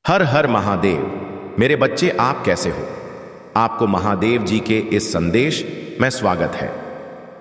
हर हर महादेव। मेरे बच्चे, आप कैसे हो? आपको महादेव जी के इस संदेश में स्वागत है।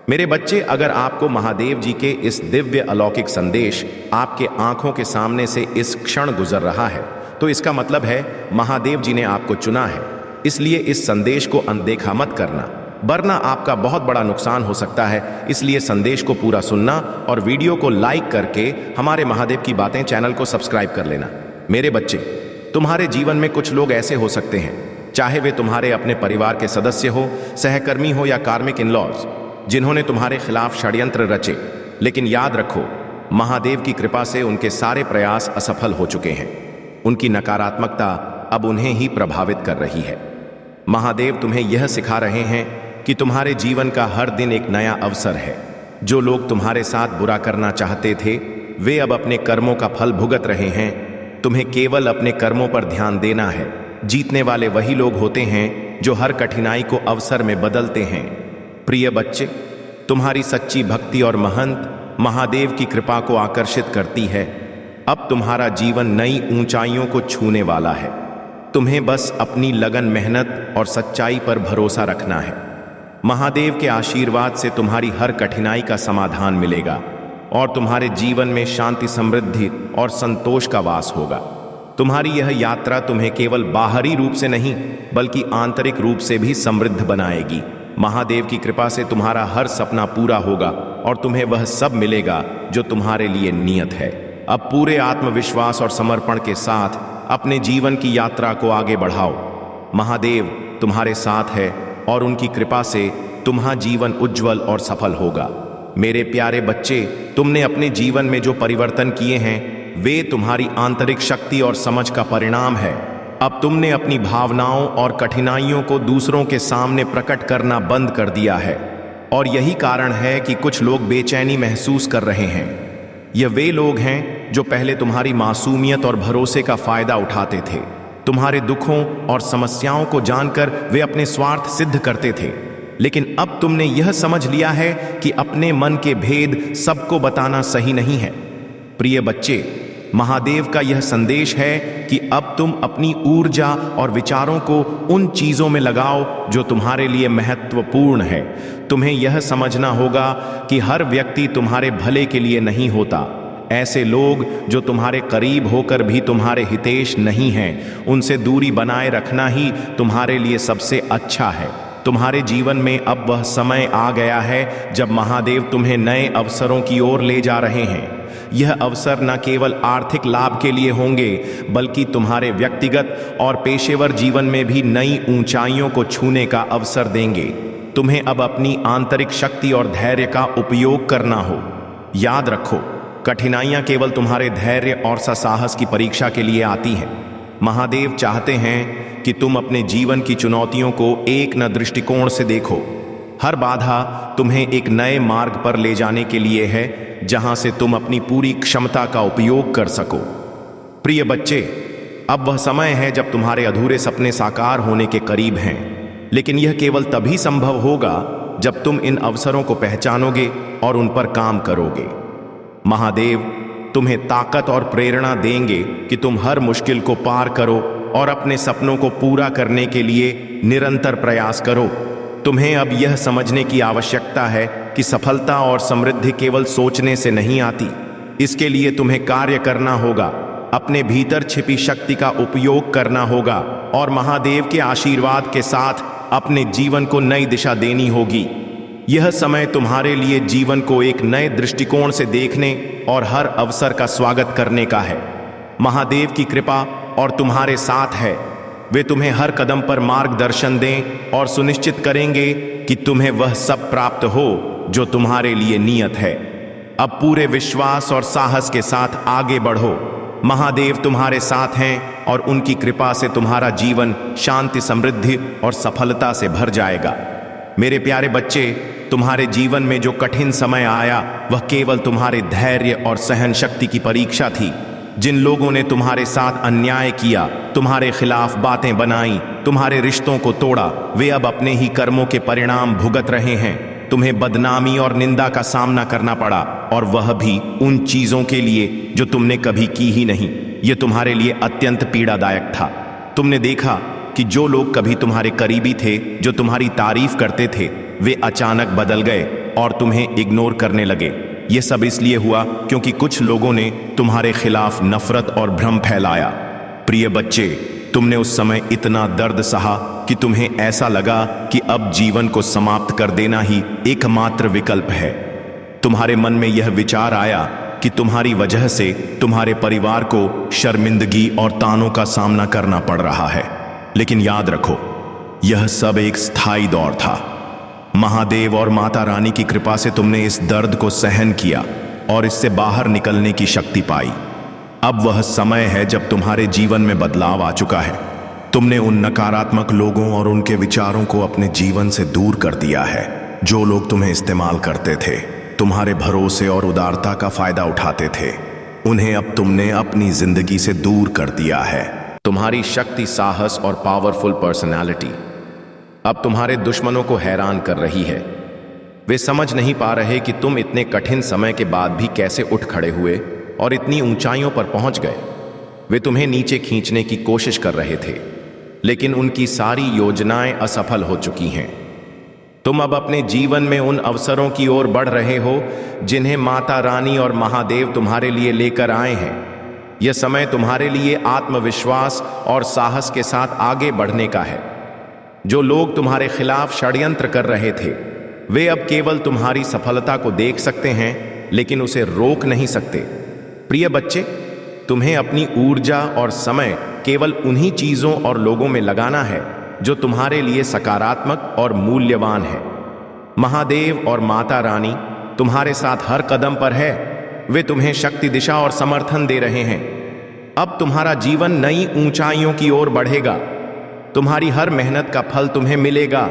मेरे बच्चे, अगर आपको महादेव जी के इस दिव्य अलौकिक संदेश आपके आंखों के सामने से इस क्षण गुजर रहा है, तो इसका मतलब है महादेव जी ने आपको चुना है। इसलिए इस संदेश को अनदेखा मत करना, वरना आपका बहुत बड़ा नुकसान हो सकता है। इसलिए संदेश को पूरा सुनना और वीडियो को लाइक करके हमारे महादेव की बातें चैनल को सब्सक्राइब कर लेना। मेरे बच्चे, तुम्हारे जीवन में कुछ लोग ऐसे हो सकते हैं, चाहे वे तुम्हारे अपने परिवार के सदस्य हो, सहकर्मी हो या कार्मिक इन-लॉज, जिन्होंने तुम्हारे खिलाफ षड्यंत्र रचे। लेकिन याद रखो, महादेव की कृपा से उनके सारे प्रयास असफल हो चुके हैं। उनकी नकारात्मकता अब उन्हें ही प्रभावित कर रही है। महादेव तुम्हें यह सिखा रहे हैं कि तुम्हारे जीवन का हर दिन एक नया अवसर है। जो लोग तुम्हारे साथ बुरा करना चाहते थे, वे अब अपने कर्मों का फल भुगत रहे हैं। तुम्हें केवल अपने कर्मों पर ध्यान देना है। जीतने वाले वही लोग होते हैं जो हर कठिनाई को अवसर में बदलते हैं। प्रिय बच्चे, तुम्हारी सच्ची भक्ति और महंत महादेव की कृपा को आकर्षित करती है। अब तुम्हारा जीवन नई ऊंचाइयों को छूने वाला है। तुम्हें बस अपनी लगन, मेहनत और सच्चाई पर भरोसा रखना है। महादेव के आशीर्वाद से तुम्हारी हर कठिनाई का समाधान मिलेगा और तुम्हारे जीवन में शांति, समृद्धि और संतोष का वास होगा। तुम्हारी यह यात्रा तुम्हें केवल बाहरी रूप से नहीं, बल्कि आंतरिक रूप से भी समृद्ध बनाएगी। महादेव की कृपा से तुम्हारा हर सपना पूरा होगा और तुम्हें वह सब मिलेगा जो तुम्हारे लिए नियत है। अब पूरे आत्मविश्वास और समर्पण के साथ अपने जीवन की यात्रा को आगे बढ़ाओ। महादेव तुम्हारे साथ है और उनकी कृपा से तुम्हारा जीवन उज्जवल और सफल होगा। मेरे प्यारे बच्चे, तुमने अपने जीवन में जो परिवर्तन किए हैं, वे तुम्हारी आंतरिक शक्ति और समझ का परिणाम है। अब तुमने अपनी भावनाओं और कठिनाइयों को दूसरों के सामने प्रकट करना बंद कर दिया है, और यही कारण है कि कुछ लोग बेचैनी महसूस कर रहे हैं। ये वे लोग हैं जो पहले तुम्हारी मासूमियत और भरोसे का फायदा उठाते थे। तुम्हारे दुखों और समस्याओं को जानकर वे अपने स्वार्थ सिद्ध करते थे, लेकिन अब तुमने यह समझ लिया है कि अपने मन के भेद सबको बताना सही नहीं है। प्रिय बच्चे, महादेव का यह संदेश है कि अब तुम अपनी ऊर्जा और विचारों को उन चीजों में लगाओ जो तुम्हारे लिए महत्वपूर्ण है। तुम्हें यह समझना होगा कि हर व्यक्ति तुम्हारे भले के लिए नहीं होता। ऐसे लोग जो तुम्हारे करीब होकर भी तुम्हारे हितैषी नहीं हैं, उनसे दूरी बनाए रखना ही तुम्हारे लिए सबसे अच्छा है। तुम्हारे जीवन में अब वह समय आ गया है जब महादेव तुम्हें नए अवसरों की ओर ले जा रहे हैं। यह अवसर न केवल आर्थिक लाभ के लिए होंगे, बल्कि तुम्हारे व्यक्तिगत और पेशेवर जीवन में भी नई ऊंचाइयों को छूने का अवसर देंगे। तुम्हें अब अपनी आंतरिक शक्ति और धैर्य का उपयोग करना हो। याद रखो, कठिनाइयां केवल तुम्हारे धैर्य और साहस की परीक्षा के लिए आती हैं। महादेव चाहते हैं कि तुम अपने जीवन की चुनौतियों को एक नए दृष्टिकोण से देखो। हर बाधा तुम्हें एक नए मार्ग पर ले जाने के लिए है, जहां से तुम अपनी पूरी क्षमता का उपयोग कर सको। प्रिय बच्चे, अब वह समय है जब तुम्हारे अधूरे सपने साकार होने के करीब हैं, लेकिन यह केवल तभी संभव होगा जब तुम इन अवसरों को पहचानोगे और उन पर काम करोगे। महादेव तुम्हें ताकत और प्रेरणा देंगे कि तुम हर मुश्किल को पार करो और अपने सपनों को पूरा करने के लिए निरंतर प्रयास करो। तुम्हें अब यह समझने की आवश्यकता है कि सफलता और समृद्धि केवल सोचने से नहीं आती। इसके लिए तुम्हें कार्य करना होगा, अपने भीतर छिपी शक्ति का उपयोग करना होगा और महादेव के आशीर्वाद के साथ अपने जीवन को नई दिशा देनी होगी। यह समय तुम्हारे लिए जीवन को एक नए दृष्टिकोण से देखने और हर अवसर का स्वागत करने का है। महादेव की कृपा और तुम्हारे साथ है। वे तुम्हें हर कदम पर मार्गदर्शन दें और सुनिश्चित करेंगे कि तुम्हें वह सब प्राप्त हो जो तुम्हारे लिए नियत है। अब पूरे विश्वास और साहस के साथ आगे बढ़ो। महादेव तुम्हारे साथ हैं और उनकी कृपा से तुम्हारा जीवन शांति, समृद्धि और सफलता से भर जाएगा। मेरे प्यारे बच्चे, तुम्हारे जीवन में जो कठिन समय आया, वह केवल तुम्हारे धैर्य और सहन शक्ति की परीक्षा थी। जिन लोगों ने तुम्हारे साथ अन्याय किया, तुम्हारे खिलाफ बातें बनाई, तुम्हारे रिश्तों को तोड़ा, वे अब अपने ही कर्मों के परिणाम भुगत रहे हैं। तुम्हें बदनामी और निंदा का सामना करना पड़ा, और वह भी उन चीजों के लिए जो तुमने कभी की ही नहीं। यह तुम्हारे लिए अत्यंत पीड़ादायक था। तुमने देखा कि जो लोग कभी तुम्हारे करीबी थे, जो तुम्हारी तारीफ करते थे, वे अचानक बदल गए और तुम्हें इग्नोर करने लगे। यह सब इसलिए हुआ क्योंकि कुछ लोगों ने तुम्हारे खिलाफ नफरत और भ्रम फैलाया। प्रिय बच्चे, तुमने उस समय इतना दर्द सहा कि तुम्हें ऐसा लगा कि अब जीवन को समाप्त कर देना ही एकमात्र विकल्प है। तुम्हारे मन में यह विचार आया कि तुम्हारी वजह से तुम्हारे परिवार को शर्मिंदगी और तानों का सामना करना पड़ रहा है। लेकिन याद रखो, यह सब एक स्थायी दौर था। महादेव और माता रानी की कृपा से तुमने इस दर्द को सहन किया और इससे बाहर निकलने की शक्ति पाई। अब वह समय है जब तुम्हारे जीवन में बदलाव आ चुका है। तुमने उन नकारात्मक लोगों और उनके विचारों को अपने जीवन से दूर कर दिया है। जो लोग तुम्हें इस्तेमाल करते थे, तुम्हारे भरोसे और उदारता का फायदा उठाते थे, उन्हें अब तुमने अपनी जिंदगी से दूर कर दिया है। तुम्हारी शक्ति, साहस और पावरफुल पर्सनालिटी अब तुम्हारे दुश्मनों को हैरान कर रही है। वे समझ नहीं पा रहे कि तुम इतने कठिन समय के बाद भी कैसे उठ खड़े हुए और इतनी ऊंचाइयों पर पहुंच गए। वे तुम्हें नीचे खींचने की कोशिश कर रहे थे, लेकिन उनकी सारी योजनाएं असफल हो चुकी हैं। तुम अब अपने जीवन में उन अवसरों की ओर बढ़ रहे हो जिन्हें माता रानी और महादेव तुम्हारे लिए लेकर आए हैं। यह समय तुम्हारे लिए आत्मविश्वास और साहस के साथ आगे बढ़ने का है। जो लोग तुम्हारे खिलाफ षड्यंत्र कर रहे थे, वे अब केवल तुम्हारी सफलता को देख सकते हैं, लेकिन उसे रोक नहीं सकते। प्रिय बच्चे, तुम्हें अपनी ऊर्जा और समय केवल उन्हीं चीजों और लोगों में लगाना है जो तुम्हारे लिए सकारात्मक और मूल्यवान है। महादेव और माता रानी तुम्हारे साथ हर कदम पर है। वे तुम्हें शक्ति, दिशा और समर्थन दे रहे हैं। अब तुम्हारा जीवन नई ऊंचाइयों की ओर बढ़ेगा। तुम्हारी हर मेहनत का फल तुम्हें मिलेगा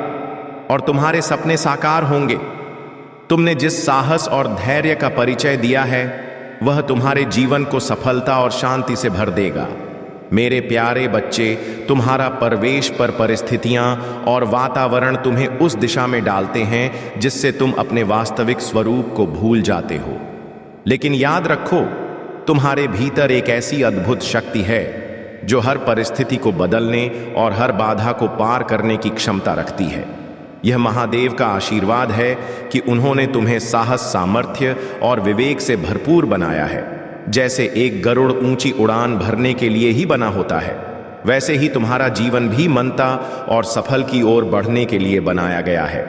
और तुम्हारे सपने साकार होंगे। तुमने जिस साहस और धैर्य का परिचय दिया है, वह तुम्हारे जीवन को सफलता और शांति से भर देगा। मेरे प्यारे बच्चे, तुम्हारा परवेश पर परिस्थितियां और वातावरण तुम्हें उस दिशा में डालते हैं जिससे तुम अपने वास्तविक स्वरूप को भूल जाते हो। लेकिन याद रखो, तुम्हारे भीतर एक ऐसी अद्भुत शक्ति है जो हर परिस्थिति को बदलने और हर बाधा को पार करने की क्षमता रखती है। यह महादेव का आशीर्वाद है कि उन्होंने तुम्हें साहस, सामर्थ्य और विवेक से भरपूर बनाया है। जैसे एक गरुड़ ऊंची उड़ान भरने के लिए ही बना होता है, वैसे ही तुम्हारा जीवन भी मनता और सफल की ओर बढ़ने के लिए बनाया गया है।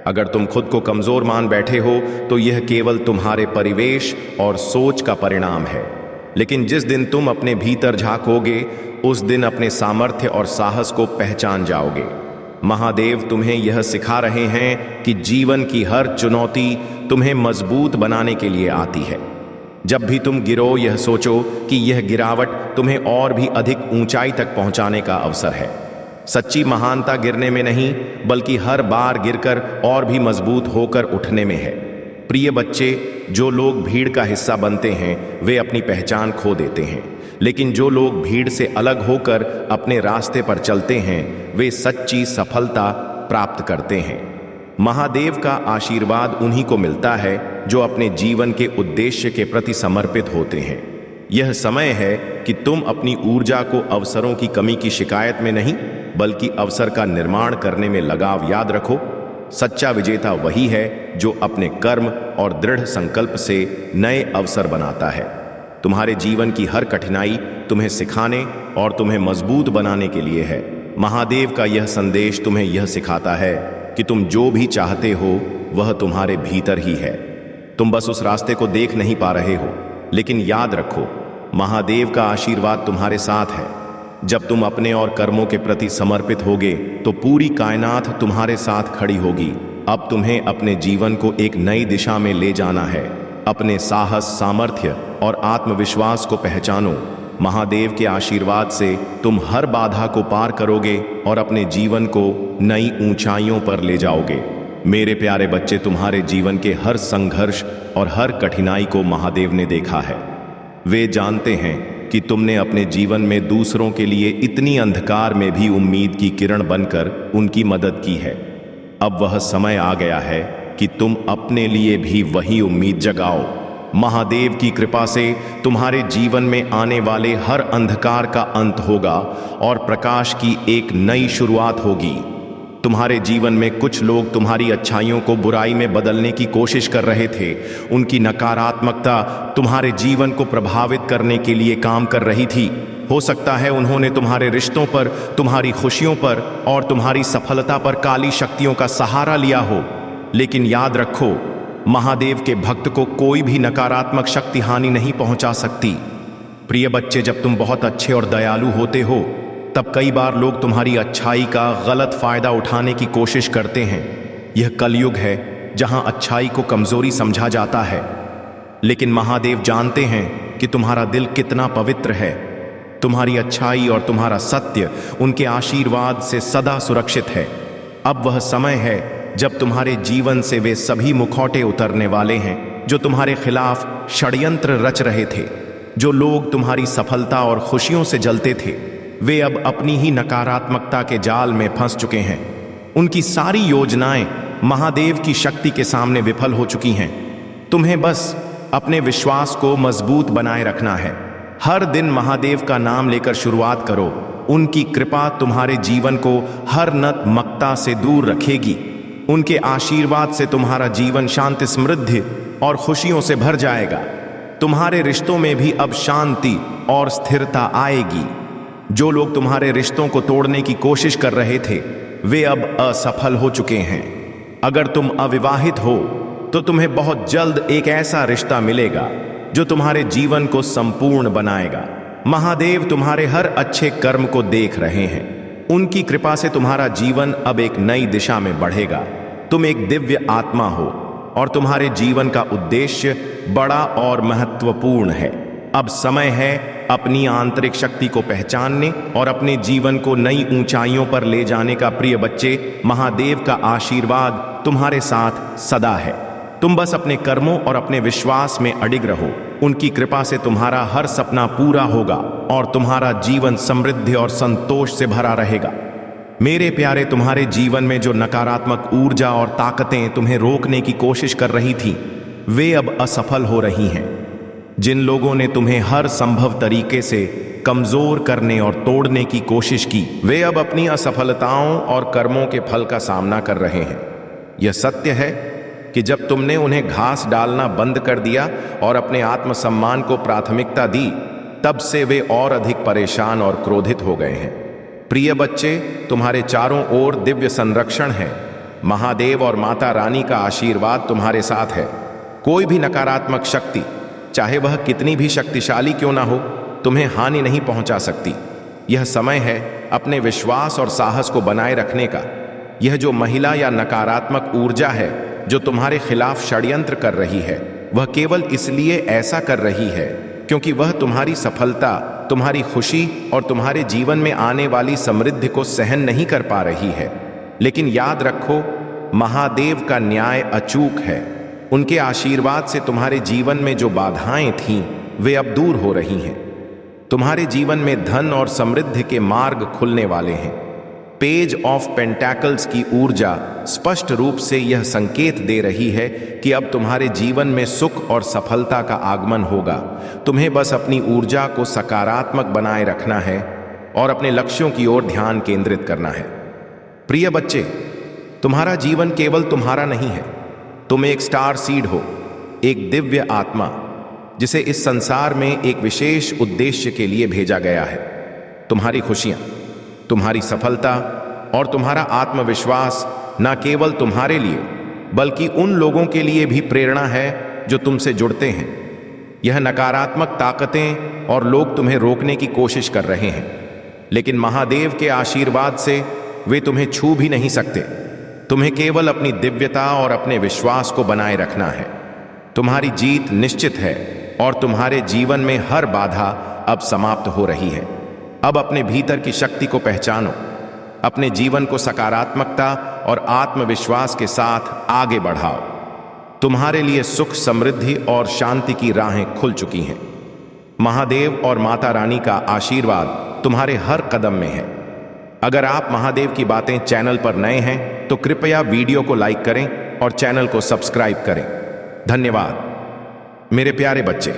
अगर तुम खुद को कमजोर मान बैठे हो तो यह केवल तुम्हारे परिवेश और सोच का परिणाम है। लेकिन जिस दिन तुम अपने भीतर झांकोगे, उस दिन अपने सामर्थ्य और साहस को पहचान जाओगे। महादेव तुम्हें यह सिखा रहे हैं कि जीवन की हर चुनौती तुम्हें मजबूत बनाने के लिए आती है। जब भी तुम गिरो, यह सोचो कि यह गिरावट तुम्हें और भी अधिक ऊंचाई तक पहुंचाने का अवसर है। सच्ची महानता गिरने में नहीं, बल्कि हर बार गिरकर और भी मजबूत होकर उठने में है। प्रिय बच्चे, जो लोग भीड़ का हिस्सा बनते हैं, वे अपनी पहचान खो देते हैं। लेकिन जो लोग भीड़ से अलग होकर अपने रास्ते पर चलते हैं, वे सच्ची सफलता प्राप्त करते हैं। महादेव का आशीर्वाद उन्हीं को मिलता है जो अपने जीवन के उद्देश्य के प्रति समर्पित होते हैं। यह समय है कि तुम अपनी ऊर्जा को अवसरों की कमी की शिकायत में नहीं, बल्कि अवसर का निर्माण करने में लगाव। याद रखो, सच्चा विजेता वही है जो अपने कर्म और दृढ़ संकल्प से नए अवसर बनाता है। तुम्हारे जीवन की हर कठिनाई तुम्हें सिखाने और तुम्हें मजबूत बनाने के लिए है। महादेव का यह संदेश तुम्हें यह सिखाता है कि तुम जो भी चाहते हो वह तुम्हारे भीतर ही है। तुम बस उस रास्ते को देख नहीं पा रहे हो। लेकिन याद रखो, महादेव का आशीर्वाद तुम्हारे साथ है। जब तुम अपने और कर्मों के प्रति समर्पित होगे तो पूरी कायनात तुम्हारे साथ खड़ी होगी। अब तुम्हें अपने जीवन को एक नई दिशा में ले जाना है। अपने साहस, सामर्थ्य और आत्मविश्वास को पहचानो। महादेव के आशीर्वाद से तुम हर बाधा को पार करोगे और अपने जीवन को नई ऊंचाइयों पर ले जाओगे। मेरे प्यारे बच्चे, तुम्हारे जीवन के हर संघर्ष और हर कठिनाई को महादेव ने देखा है। वे जानते हैं कि तुमने अपने जीवन में दूसरों के लिए इतनी अंधकार में भी उम्मीद की किरण बनकर उनकी मदद की है। अब वह समय आ गया है कि तुम अपने लिए भी वही उम्मीद जगाओ। महादेव की कृपा से तुम्हारे जीवन में आने वाले हर अंधकार का अंत होगा और प्रकाश की एक नई शुरुआत होगी। तुम्हारे जीवन में कुछ लोग तुम्हारी अच्छाइयों को बुराई में बदलने की कोशिश कर रहे थे। उनकी नकारात्मकता तुम्हारे जीवन को प्रभावित करने के लिए काम कर रही थी। हो सकता है उन्होंने तुम्हारे रिश्तों पर, तुम्हारी खुशियों पर और तुम्हारी सफलता पर काली शक्तियों का सहारा लिया हो। लेकिन याद रखो, महादेव के भक्त को कोई भी नकारात्मक शक्ति हानि नहीं पहुंचा सकती। प्रिय बच्चे, जब तुम बहुत अच्छे और दयालु होते हो तब कई बार लोग तुम्हारी अच्छाई का गलत फायदा उठाने की कोशिश करते हैं। यह कलयुग है जहां अच्छाई को कमजोरी समझा जाता है, लेकिन महादेव जानते हैं कि तुम्हारा दिल कितना पवित्र है। तुम्हारी अच्छाई और तुम्हारा सत्य उनके आशीर्वाद से सदा सुरक्षित है। अब वह समय है जब तुम्हारे जीवन से वे सभी मुखौटे उतरने वाले हैं जो तुम्हारे खिलाफ षड्यंत्र रच रहे थे। जो लोग तुम्हारी सफलता और खुशियों से जलते थे, वे अब अपनी ही नकारात्मकता के जाल में फंस चुके हैं। उनकी सारी योजनाएं महादेव की शक्ति के सामने विफल हो चुकी हैं। तुम्हें बस अपने विश्वास को मजबूत बनाए रखना है। हर दिन महादेव का नाम लेकर शुरुआत करो। उनकी कृपा तुम्हारे जीवन को हर नकारात्मकता से दूर रखेगी। उनके आशीर्वाद से तुम्हारा जीवन शांति, समृद्धि और खुशियों से भर जाएगा। तुम्हारे रिश्तों में भी अब शांति और स्थिरता आएगी। जो लोग तुम्हारे रिश्तों को तोड़ने की कोशिश कर रहे थे, वे अब असफल हो चुके हैं। अगर तुम अविवाहित हो तो तुम्हें बहुत जल्द एक ऐसा रिश्ता मिलेगा जो तुम्हारे जीवन को संपूर्ण बनाएगा। महादेव तुम्हारे हर अच्छे कर्म को देख रहे हैं। उनकी कृपा से तुम्हारा जीवन अब एक नई दिशा में बढ़ेगा। तुम एक दिव्य आत्मा हो और तुम्हारे जीवन का उद्देश्य बड़ा और महत्वपूर्ण है। अब समय है अपनी आंतरिक शक्ति को पहचानने और अपने जीवन को नई ऊंचाइयों पर ले जाने का। प्रिय बच्चे, महादेव का आशीर्वाद तुम्हारे साथ सदा है। तुम बस अपने कर्मों और अपने विश्वास में अडिग रहो। उनकी कृपा से तुम्हारा हर सपना पूरा होगा और तुम्हारा जीवन समृद्धि और संतोष से भरा रहेगा। मेरे प्यारे, तुम्हारे जीवन में जो नकारात्मक ऊर्जा और ताकतें तुम्हें रोकने की कोशिश कर रही थी, वे अब असफल हो रही हैं। जिन लोगों ने तुम्हें हर संभव तरीके से कमजोर करने और तोड़ने की कोशिश की, वे अब अपनी असफलताओं और कर्मों के फल का सामना कर रहे हैं। यह सत्य है कि जब तुमने उन्हें घास डालना बंद कर दिया और अपने आत्मसम्मान को प्राथमिकता दी, तब से वे और अधिक परेशान और क्रोधित हो गए हैं। प्रिय बच्चे, तुम्हारे चारों ओर दिव्य संरक्षण है। महादेव और माता रानी का आशीर्वाद तुम्हारे साथ है। कोई भी नकारात्मक शक्ति, चाहे वह कितनी भी शक्तिशाली क्यों ना हो, तुम्हें हानि नहीं पहुंचा सकती। यह समय है अपने विश्वास और साहस को बनाए रखने का। यह जो महिला या नकारात्मक ऊर्जा है जो तुम्हारे खिलाफ षड्यंत्र कर रही है, वह केवल इसलिए ऐसा कर रही है क्योंकि वह तुम्हारी सफलता, तुम्हारी खुशी और तुम्हारे जीवन में आने वाली समृद्धि को सहन नहीं कर पा रही है। लेकिन याद रखो, महादेव का न्याय अचूक है। उनके आशीर्वाद से तुम्हारे जीवन में जो बाधाएं थीं, वे अब दूर हो रही हैं। तुम्हारे जीवन में धन और समृद्धि के मार्ग खुलने वाले हैं। पेज ऑफ पेंटैकल्स की ऊर्जा स्पष्ट रूप से यह संकेत दे रही है कि अब तुम्हारे जीवन में सुख और सफलता का आगमन होगा। तुम्हें बस अपनी ऊर्जा को सकारात्मक बनाए रखना है और अपने लक्ष्यों की ओर ध्यान केंद्रित करना है। प्रिय बच्चे, तुम्हारा जीवन केवल तुम्हारा नहीं है। तुम एक स्टार सीड हो, एक दिव्य आत्मा जिसे इस संसार में एक विशेष उद्देश्य के लिए भेजा गया है। तुम्हारी खुशियां, तुम्हारी सफलता और तुम्हारा आत्मविश्वास न केवल तुम्हारे लिए बल्कि उन लोगों के लिए भी प्रेरणा है जो तुमसे जुड़ते हैं। यह नकारात्मक ताकतें और लोग तुम्हें रोकने की कोशिश कर रहे हैं, लेकिन महादेव के आशीर्वाद से वे तुम्हें छू भी नहीं सकते। तुम्हें केवल अपनी दिव्यता और अपने विश्वास को बनाए रखना है। तुम्हारी जीत निश्चित है और तुम्हारे जीवन में हर बाधा अब समाप्त हो रही है। अब अपने भीतर की शक्ति को पहचानो। अपने जीवन को सकारात्मकता और आत्मविश्वास के साथ आगे बढ़ाओ। तुम्हारे लिए सुख, समृद्धि और शांति की राहें खुल चुकी हैं। महादेव और माता रानी का आशीर्वाद तुम्हारे हर कदम में है। अगर आप महादेव की बातें चैनल पर नए हैं तो कृपया वीडियो को लाइक करें और चैनल को सब्सक्राइब करें। धन्यवाद। मेरे प्यारे बच्चे,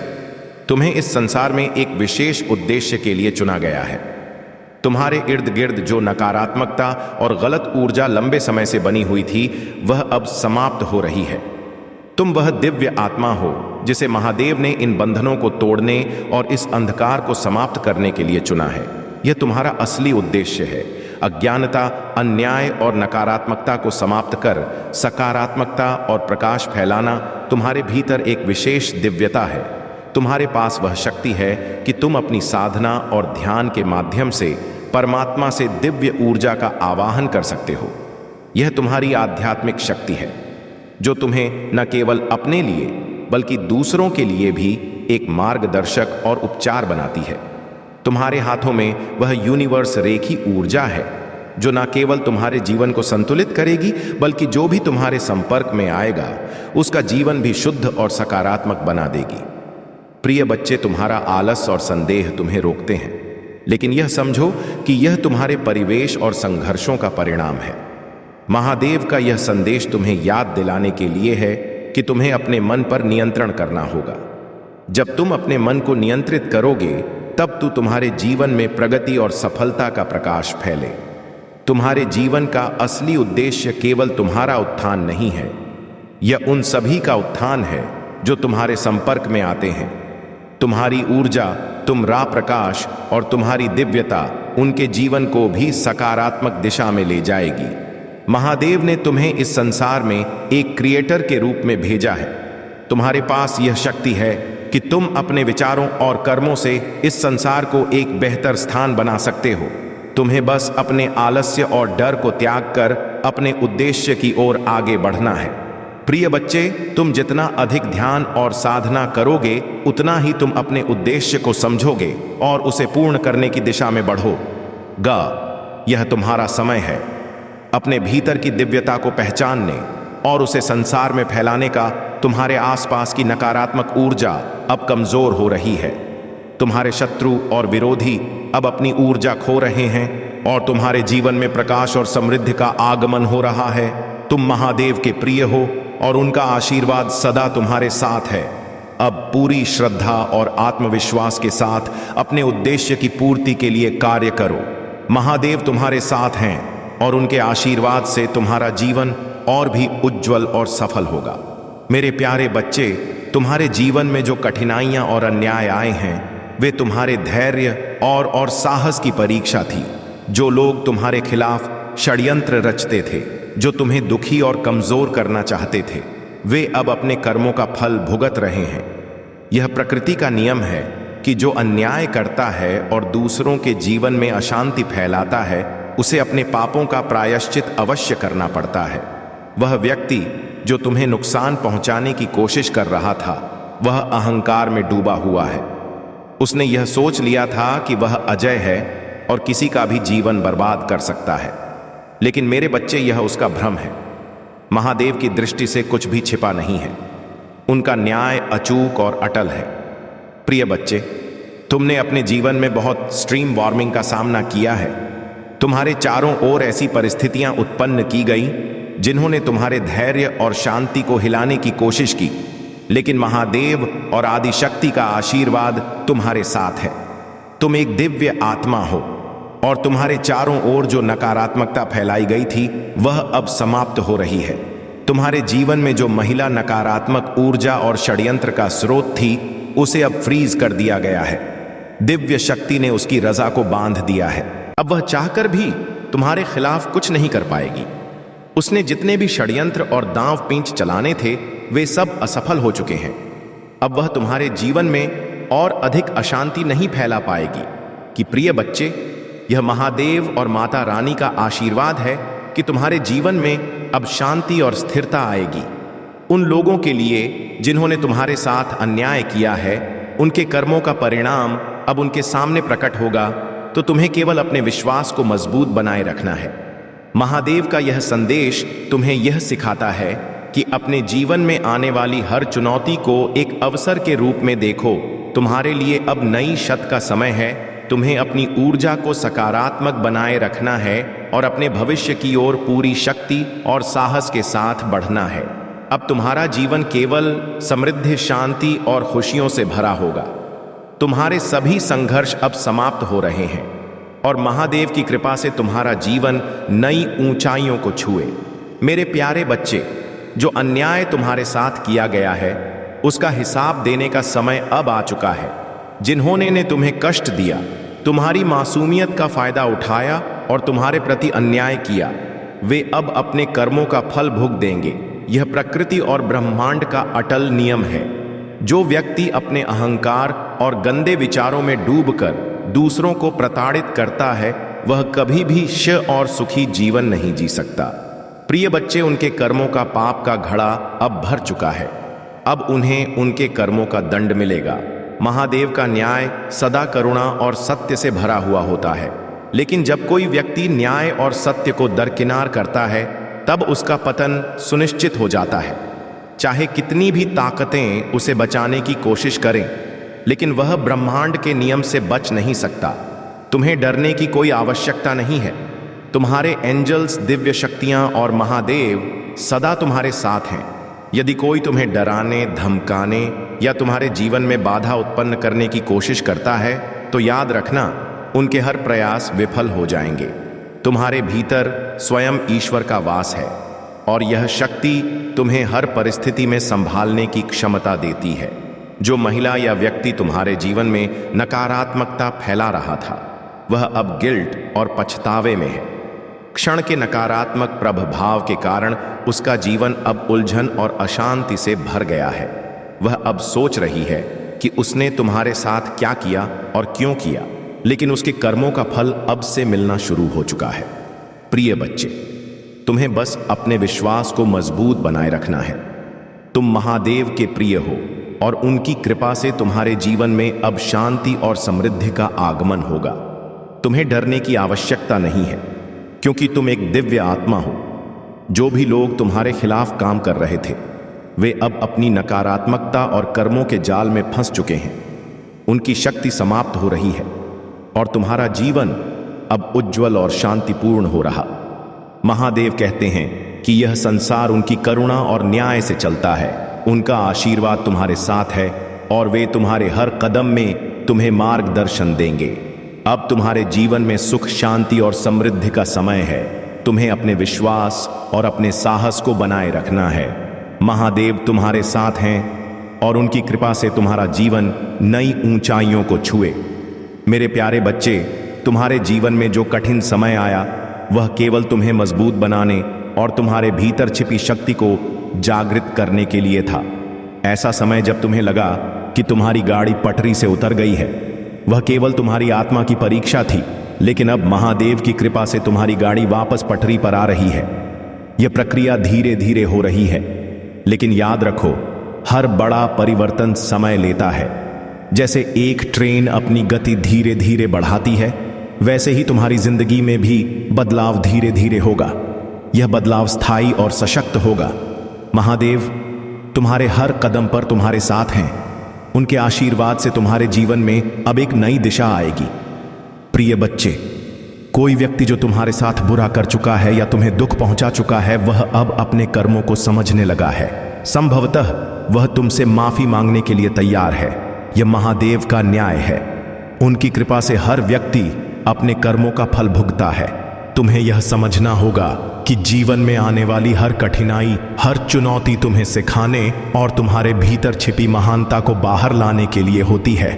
तुम्हें इस संसार में एक विशेष उद्देश्य के लिए चुना गया है। तुम्हारे इर्द गिर्द जो नकारात्मकता और गलत ऊर्जा लंबे समय से बनी हुई थी, वह अब समाप्त हो रही है। तुम वह दिव्य आत्मा हो जिसे महादेव ने इन बंधनों को तोड़ने और इस अंधकार को समाप्त करने के लिए चुना है। यह तुम्हारा असली उद्देश्य है। अज्ञानता, अन्याय और नकारात्मकता को समाप्त कर सकारात्मकता और प्रकाश फैलाना तुम्हारे भीतर एक विशेष दिव्यता है। तुम्हारे पास वह शक्ति है कि तुम अपनी साधना और ध्यान के माध्यम से परमात्मा से दिव्य ऊर्जा का आवाहन कर सकते हो। यह तुम्हारी आध्यात्मिक शक्ति है जो तुम्हें न केवल अपने लिए बल्कि दूसरों के लिए भी एक मार्गदर्शक और उपचार बनाती है। तुम्हारे हाथों में वह यूनिवर्स रेखी ऊर्जा है जो न केवल तुम्हारे जीवन को संतुलित करेगी बल्कि जो भी तुम्हारे संपर्क में आएगा उसका जीवन भी शुद्ध और सकारात्मक बना देगी। प्रिय बच्चे, तुम्हारा आलस और संदेह तुम्हें रोकते हैं, लेकिन यह समझो कि यह तुम्हारे परिवेश और संघर्षों का परिणाम है। महादेव का यह संदेश तुम्हें याद दिलाने के लिए है कि तुम्हें अपने मन पर नियंत्रण करना होगा। जब तुम अपने मन को नियंत्रित करोगे तब तुम्हारे जीवन में प्रगति और सफलता का प्रकाश फैले। तुम्हारे जीवन का असली उद्देश्य केवल तुम्हारा उत्थान नहीं है, यह उन सभी का उत्थान है जो तुम्हारे संपर्क में आते हैं। तुम्हारी ऊर्जा, तुम्हारा प्रकाश और तुम्हारी दिव्यता उनके जीवन को भी सकारात्मक दिशा में ले जाएगी। महादेव ने तुम्हें इस संसार में एक क्रिएटर के रूप में भेजा है। तुम्हारे पास यह शक्ति है कि तुम अपने विचारों और कर्मों से इस संसार को एक बेहतर स्थान बना सकते हो। तुम्हें बस अपने आलस्य और डर को त्याग कर अपने उद्देश्य की ओर आगे बढ़ना है। प्रिय बच्चे, तुम जितना अधिक ध्यान और साधना करोगे उतना ही तुम अपने उद्देश्य को समझोगे और उसे पूर्ण करने की दिशा में बढ़ोगे। यह तुम्हारा समय है अपने भीतर की दिव्यता को पहचानने और उसे संसार में फैलाने का। तुम्हारे आसपास की नकारात्मक ऊर्जा अब कमजोर हो रही है। तुम्हारे शत्रु और विरोधी अब अपनी ऊर्जा खो रहे हैं और तुम्हारे जीवन में प्रकाश और समृद्धि का आगमन हो रहा है। तुम महादेव के प्रिय हो और उनका आशीर्वाद सदा तुम्हारे साथ है। अब पूरी श्रद्धा और आत्मविश्वास के साथ अपने उद्देश्य की पूर्ति के लिए कार्य करो। महादेव तुम्हारे साथ हैं और उनके आशीर्वाद से तुम्हारा जीवन और भी उज्जवल और सफल होगा। मेरे प्यारे बच्चे, तुम्हारे जीवन में जो कठिनाइयां और अन्याय आए हैं वे तुम्हारे धैर्य और साहस की परीक्षा थी। जो लोग तुम्हारे खिलाफ षड्यंत्र रचते थे, जो तुम्हें दुखी और कमजोर करना चाहते थे, वे अब अपने कर्मों का फल भुगत रहे हैं। यह प्रकृति का नियम है कि जो अन्याय करता है और दूसरों के जीवन में अशांति फैलाता है उसे अपने पापों का प्रायश्चित अवश्य करना पड़ता है। वह व्यक्ति जो तुम्हें नुकसान पहुंचाने की कोशिश कर रहा था वह अहंकार में डूबा हुआ है। उसने यह सोच लिया था कि वह अजय है और किसी का भी जीवन बर्बाद कर सकता है, लेकिन मेरे बच्चे, यह उसका भ्रम है। महादेव की दृष्टि से कुछ भी छिपा नहीं है। उनका न्याय अचूक और अटल है। प्रिय बच्चे, तुमने अपने जीवन में बहुत स्ट्रीम वार्मिंग का सामना किया है। तुम्हारे चारों ओर ऐसी परिस्थितियां उत्पन्न की गई जिन्होंने तुम्हारे धैर्य और शांति को हिलाने की कोशिश की, लेकिन महादेव और आदिशक्ति का आशीर्वाद तुम्हारे साथ है। तुम एक दिव्य आत्मा हो और तुम्हारे चारों ओर जो नकारात्मकता फैलाई गई थी वह अब समाप्त हो रही है। तुम्हारे जीवन में जो महिला नकारात्मक ऊर्जा और षड्यंत्र का स्रोत थी उसे अब फ्रीज कर दिया गया है। दिव्य शक्ति ने उसकी रजा को बांध दिया है। अब वह चाहकर भी तुम्हारे खिलाफ कुछ नहीं कर पाएगी। उसने जितने भी षड्यंत्र और दांव पेंच चलाने थे वे सब असफल हो चुके हैं। अब वह तुम्हारे जीवन में और अधिक अशांति नहीं फैला पाएगी। कि प्रिय बच्चे, यह महादेव और माता रानी का आशीर्वाद है कि तुम्हारे जीवन में अब शांति और स्थिरता आएगी। उन लोगों के लिए जिन्होंने तुम्हारे साथ अन्याय किया है, उनके कर्मों का परिणाम अब उनके सामने प्रकट होगा, तो तुम्हें केवल अपने विश्वास को मजबूत बनाए रखना है। महादेव का यह संदेश तुम्हें यह सिखाता है कि अपने जीवन में आने वाली हर चुनौती को एक अवसर के रूप में देखो। तुम्हारे लिए अब नई शत का समय है। तुम्हें अपनी ऊर्जा को सकारात्मक बनाए रखना है और अपने भविष्य की ओर पूरी शक्ति और साहस के साथ बढ़ना है। अब तुम्हारा जीवन केवल समृद्धि, शांति और खुशियों से भरा होगा। तुम्हारे सभी संघर्ष अब समाप्त हो रहे हैं और महादेव की कृपा से तुम्हारा जीवन नई ऊंचाइयों को छुए। मेरे प्यारे बच्चे, जो अन्याय तुम्हारे साथ किया गया है उसका हिसाब देने का समय अब आ चुका है। जिन्होंने ने तुम्हें कष्ट दिया, तुम्हारी मासूमियत का फायदा उठाया और तुम्हारे प्रति अन्याय किया, वे अब अपने कर्मों का फल भुग देंगे। यह प्रकृति और ब्रह्मांड का अटल नियम है। जो व्यक्ति अपने अहंकार और गंदे विचारों में डूबकर दूसरों को प्रताड़ित करता है वह कभी भी और सुखी जीवन नहीं जी सकता। प्रिय बच्चे, उनके कर्मों का पाप का घड़ा अब भर चुका है। अब उन्हें उनके कर्मों का दंड मिलेगा। महादेव का न्याय सदा करुणा और सत्य से भरा हुआ होता है, लेकिन जब कोई व्यक्ति न्याय और सत्य को दरकिनार करता है तब उसका पतन सुनिश्चित हो जाता है। चाहे कितनी भी ताकतें उसे बचाने की कोशिश करें, लेकिन वह ब्रह्मांड के नियम से बच नहीं सकता। तुम्हें डरने की कोई आवश्यकता नहीं है। तुम्हारे एंजल्स, दिव्य शक्तियां और महादेव सदा तुम्हारे साथ हैं। यदि कोई तुम्हें डराने, धमकाने या तुम्हारे जीवन में बाधा उत्पन्न करने की कोशिश करता है तो याद रखना, उनके हर प्रयास विफल हो जाएंगे। तुम्हारे भीतर स्वयं ईश्वर का वास है और यह शक्ति तुम्हें हर परिस्थिति में संभालने की क्षमता देती है। जो महिला या व्यक्ति तुम्हारे जीवन में नकारात्मकता फैला रहा था वह अब गिल्ट और पछतावे में है। क्षण के नकारात्मक प्रभाव के कारण उसका जीवन अब उलझन और अशांति से भर गया है। वह अब सोच रही है कि उसने तुम्हारे साथ क्या किया और क्यों किया, लेकिन उसके कर्मों का फल अब से मिलना शुरू हो चुका है। प्रिय बच्चे, तुम्हें बस अपने विश्वास को मजबूत बनाए रखना है। तुम महादेव के प्रिय हो और उनकी कृपा से तुम्हारे जीवन में अब शांति और समृद्धि का आगमन होगा। तुम्हें डरने की आवश्यकता नहीं है, क्योंकि तुम एक दिव्य आत्मा हो। जो भी लोग तुम्हारे खिलाफ काम कर रहे थे वे अब अपनी नकारात्मकता और कर्मों के जाल में फंस चुके हैं। उनकी शक्ति समाप्त हो रही है और तुम्हारा जीवन अब उज्जवल और शांतिपूर्ण हो रहा। महादेव कहते हैं कि यह संसार उनकी करुणा और न्याय से चलता है। उनका आशीर्वाद तुम्हारे साथ है और वे तुम्हारे हर कदम में तुम्हें मार्गदर्शन देंगे। अब तुम्हारे जीवन में सुख, शांति और समृद्धि का समय है। तुम्हें अपने विश्वास और अपने साहस को बनाए रखना है। महादेव तुम्हारे साथ हैं और उनकी कृपा से तुम्हारा जीवन नई ऊंचाइयों को छुए। मेरे प्यारे बच्चे, तुम्हारे जीवन में जो कठिन समय आया वह केवल तुम्हें मजबूत बनाने और तुम्हारे भीतर छिपी शक्ति को जागृत करने के लिए था। ऐसा समय जब तुम्हें लगा कि तुम्हारी गाड़ी पटरी से उतर गई है, वह केवल तुम्हारी आत्मा की परीक्षा थी, लेकिन अब महादेव की कृपा से तुम्हारी गाड़ी वापस पटरी पर आ रही है। यह प्रक्रिया धीरे धीरे हो रही है, लेकिन याद रखो, हर बड़ा परिवर्तन समय लेता है। जैसे एक ट्रेन अपनी गति धीरे धीरे बढ़ाती है, वैसे ही तुम्हारी जिंदगी में भी बदलाव धीरे धीरे होगा। यह बदलाव स्थायी और सशक्त होगा। महादेव तुम्हारे हर कदम पर तुम्हारे साथ हैं। उनके आशीर्वाद से तुम्हारे जीवन में अब एक नई दिशा आएगी। प्रिय बच्चे, कोई व्यक्ति जो तुम्हारे साथ बुरा कर चुका है या तुम्हें दुख पहुंचा चुका है वह अब अपने कर्मों को समझने लगा है। संभवतः वह तुमसे माफी मांगने के लिए तैयार है। यह महादेव का न्याय है। उनकी कृपा से हर व्यक्ति अपने कर्मों का फल भुगता है। तुम्हें यह समझना होगा कि जीवन में आने वाली हर कठिनाई, हर चुनौती तुम्हें सिखाने और तुम्हारे भीतर छिपी महानता को बाहर लाने के लिए होती है।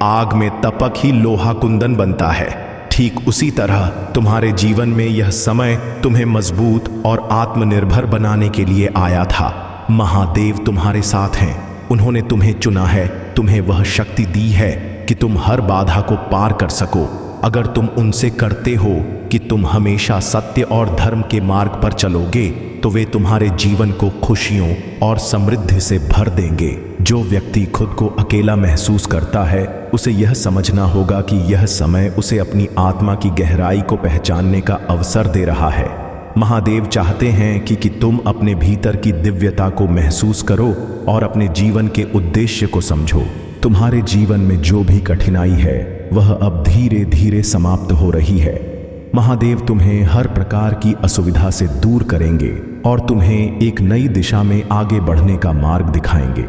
आग में तपक ही लोहा कुंदन बनता है। ठीक उसी तरह तुम्हारे जीवन में यह समय तुम्हें मजबूत और आत्मनिर्भर बनाने के लिए आया था। महादेव तुम्हारे साथ हैं। उन्होंने तुम्हें चुना है, तुम्हें वह शक्ति दी है कि तुम हर बाधा को पार कर सको। अगर तुम उनसे करते हो कि तुम हमेशा सत्य और धर्म के मार्ग पर चलोगे तो वे तुम्हारे जीवन को खुशियों और समृद्धि से भर देंगे। जो व्यक्ति खुद को अकेला महसूस करता है उसे यह समझना होगा कि यह समय उसे अपनी आत्मा की गहराई को पहचानने का अवसर दे रहा है। महादेव चाहते हैं कि तुम अपने भीतर की दिव्यता को महसूस करो और अपने जीवन के उद्देश्य को समझो। तुम्हारे जीवन में जो भी कठिनाई है वह अब धीरे धीरे समाप्त हो रही है। महादेव तुम्हें हर प्रकार की असुविधा से दूर करेंगे और तुम्हें एक नई दिशा में आगे बढ़ने का मार्ग दिखाएंगे।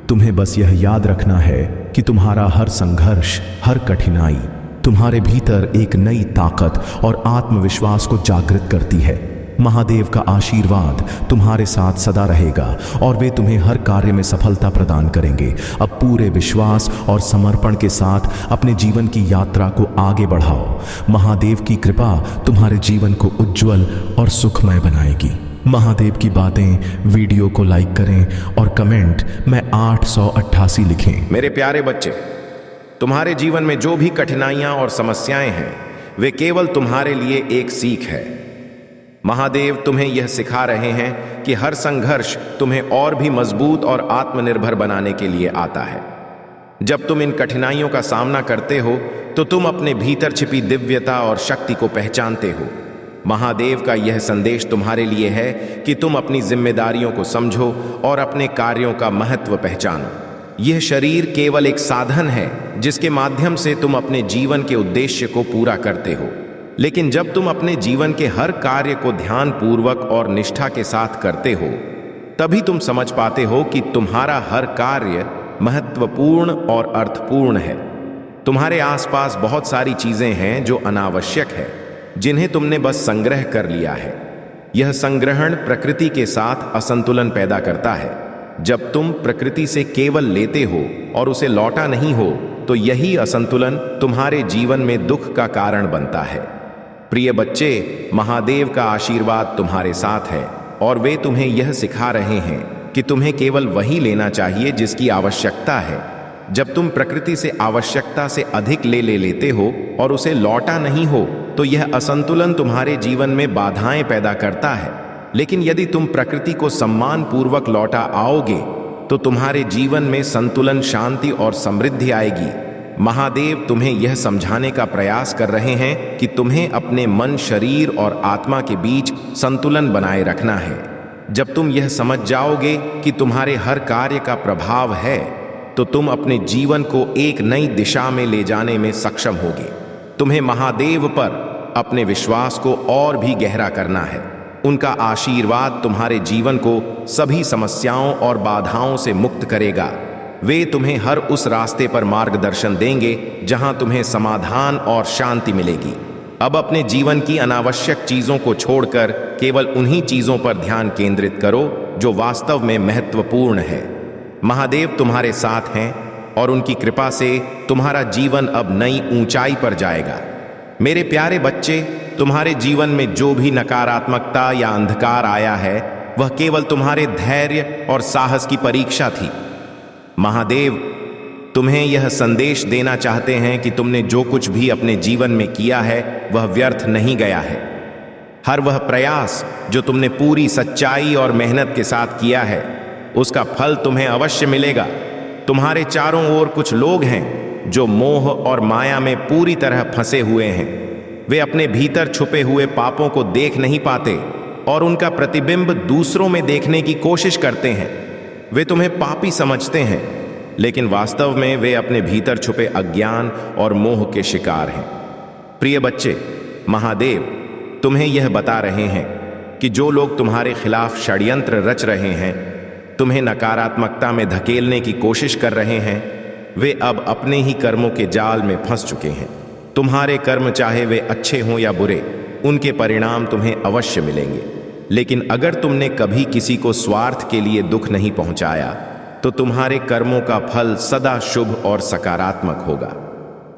तुम्हें बस यह याद रखना है कि तुम्हारा हर संघर्ष, हर कठिनाई तुम्हारे भीतर एक नई ताकत और आत्मविश्वास को जागृत करती है। महादेव का आशीर्वाद तुम्हारे साथ सदा रहेगा और वे तुम्हें हर कार्य में सफलता प्रदान करेंगे। अब पूरे विश्वास और समर्पण के साथ अपने जीवन की यात्रा को आगे बढ़ाओ। महादेव की कृपा तुम्हारे जीवन को उज्जवल और सुखमय बनाएगी। महादेव की बातें वीडियो को लाइक करें और कमेंट में 888 लिखें। मेरे प्यारे बच्चे, तुम्हारे जीवन में जो भी कठिनाइयां और समस्याएं हैं, वे केवल तुम्हारे लिए एक सीख है। महादेव तुम्हें यह सिखा रहे हैं कि हर संघर्ष तुम्हें और भी मजबूत और आत्मनिर्भर बनाने के लिए आता है। जब तुम इन कठिनाइयों का सामना करते हो तो तुम अपने भीतर छिपी दिव्यता और शक्ति को पहचानते हो। महादेव का यह संदेश तुम्हारे लिए है कि तुम अपनी जिम्मेदारियों को समझो और अपने कार्यों का महत्व पहचानो। यह शरीर केवल एक साधन है जिसके माध्यम से तुम अपने जीवन के उद्देश्य को पूरा करते हो, लेकिन जब तुम अपने जीवन के हर कार्य को ध्यानपूर्वक और निष्ठा के साथ करते हो, तभी तुम समझ पाते हो कि तुम्हारा हर कार्य महत्वपूर्ण और अर्थपूर्ण है। तुम्हारे आसपास बहुत सारी चीजें हैं जो अनावश्यक है, जिन्हें तुमने बस संग्रह कर लिया है। यह संग्रहण प्रकृति के साथ असंतुलन पैदा करता है। जब तुम प्रकृति से केवल लेते हो और उसे लौटा नहीं हो, तो यही असंतुलन तुम्हारे जीवन में दुख का कारण बनता है। प्रिय बच्चे, महादेव का आशीर्वाद तुम्हारे साथ है और वे तुम्हें यह सिखा रहे हैं कि तुम्हें केवल वही लेना चाहिए जिसकी आवश्यकता है। जब तुम प्रकृति से आवश्यकता से अधिक लेते हो और उसे लौटा नहीं हो, तो यह असंतुलन तुम्हारे जीवन में बाधाएं पैदा करता है। लेकिन यदि तुम प्रकृति को सम्मान पूर्वक लौटा आओगे, तो तुम्हारे जीवन में संतुलन, शांति और समृद्धि आएगी। महादेव तुम्हें यह समझाने का प्रयास कर रहे हैं कि तुम्हें अपने मन, शरीर और आत्मा के बीच संतुलन बनाए रखना है। जब तुम यह समझ जाओगे कि तुम्हारे हर कार्य का प्रभाव है, तो तुम अपने जीवन को एक नई दिशा में ले जाने में सक्षम होगे। तुम्हें महादेव पर अपने विश्वास को और भी गहरा करना है। उनका आशीर्वाद तुम्हारे जीवन को सभी समस्याओं और बाधाओं से मुक्त करेगा। वे तुम्हें हर उस रास्ते पर मार्गदर्शन देंगे जहां तुम्हें समाधान और शांति मिलेगी। अब अपने जीवन की अनावश्यक चीजों को छोड़कर केवल उन्हीं चीजों पर ध्यान केंद्रित करो जो वास्तव में महत्वपूर्ण है। महादेव तुम्हारे साथ हैं और उनकी कृपा से तुम्हारा जीवन अब नई ऊंचाई पर जाएगा। मेरे प्यारे बच्चे, तुम्हारे जीवन में जो भी नकारात्मकता या अंधकार आया है, वह केवल तुम्हारे धैर्य और साहस की परीक्षा थी। महादेव तुम्हें यह संदेश देना चाहते हैं कि तुमने जो कुछ भी अपने जीवन में किया है, वह व्यर्थ नहीं गया है। हर वह प्रयास जो तुमने पूरी सच्चाई और मेहनत के साथ किया है, उसका फल तुम्हें अवश्य मिलेगा। तुम्हारे चारों ओर कुछ लोग हैं जो मोह और माया में पूरी तरह फंसे हुए हैं। वे अपने भीतर छुपे हुए पापों को देख नहीं पाते और उनका प्रतिबिंब दूसरों में देखने की कोशिश करते हैं। वे तुम्हें पापी समझते हैं, लेकिन वास्तव में वे अपने भीतर छुपे अज्ञान और मोह के शिकार हैं। प्रिय बच्चे, महादेव तुम्हें यह बता रहे हैं कि जो लोग तुम्हारे खिलाफ षड्यंत्र रच रहे हैं, तुम्हें नकारात्मकता में धकेलने की कोशिश कर रहे हैं, वे अब अपने ही कर्मों के जाल में फंस चुके हैं। तुम्हारे कर्म चाहे वे अच्छे हों या बुरे, उनके परिणाम तुम्हें अवश्य मिलेंगे। लेकिन अगर तुमने कभी किसी को स्वार्थ के लिए दुख नहीं पहुंचाया, तो तुम्हारे कर्मों का फल सदा शुभ और सकारात्मक होगा।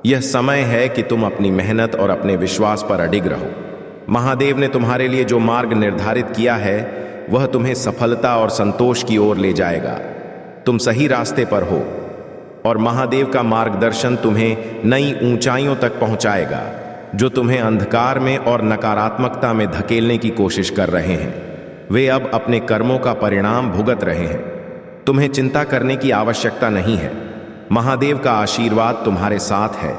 यह समय है कि तुम अपनी मेहनत और अपने विश्वास पर अडिग रहो। महादेव ने तुम्हारे लिए जो मार्ग निर्धारित किया है, वह तुम्हें सफलता और संतोष की ओर ले जाएगा। तुम सही रास्ते पर हो और महादेव का मार्गदर्शन तुम्हें नई ऊंचाइयों तक पहुंचाएगा, जो तुम्हें अंधकार में और नकारात्मकता में धकेलने की कोशिश कर रहे हैं। वे अब अपने कर्मों का परिणाम भुगत रहे हैं। तुम्हें चिंता करने की आवश्यकता नहीं है। महादेव का आशीर्वाद तुम्हारे साथ है